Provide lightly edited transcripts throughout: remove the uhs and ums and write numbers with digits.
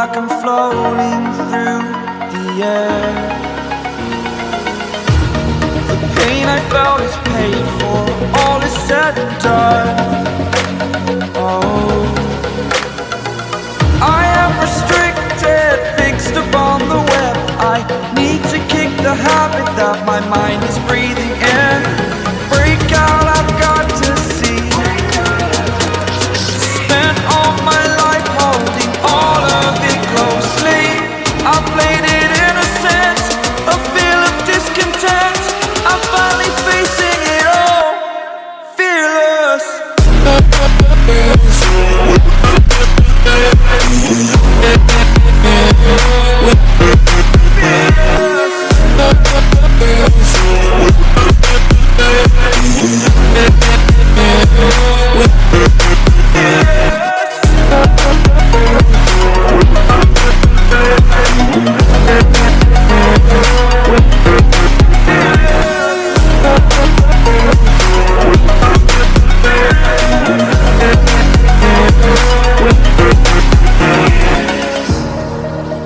like I'm floating through the air. The pain I felt is paid for, all is said and done. Oh, I am restricted, fixed upon the web. I need to kick the habit that my mind is breathing in. Break out, I've got to see. Spent all my life holding all of it closely. I played it innocent, a feel of discontent. I'm finally facing it all, fearless.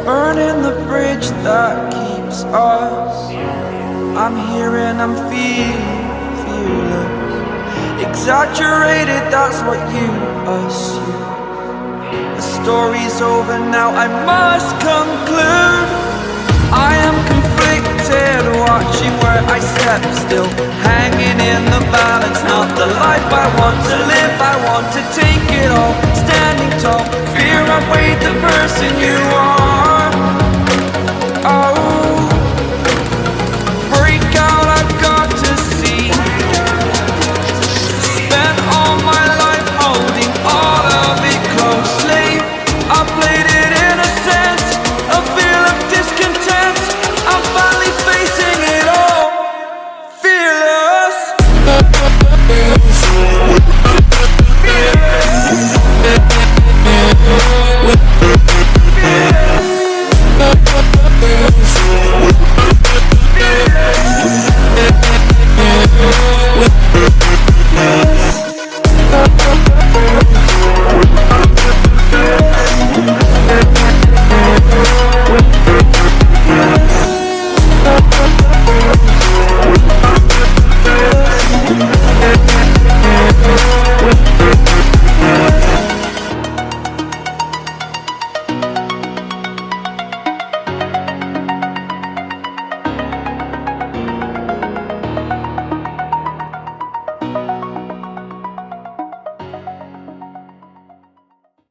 Burning the bridge that keeps us. I'm here and I'm feeling fearless. Exaggerated, that's what you assume. The story's over now, I must conclude. I am conflicted, watching where I step still, hanging in the balance. Not the life I want to live, I want to take it all. Standing tall, fear I weighed the person you are.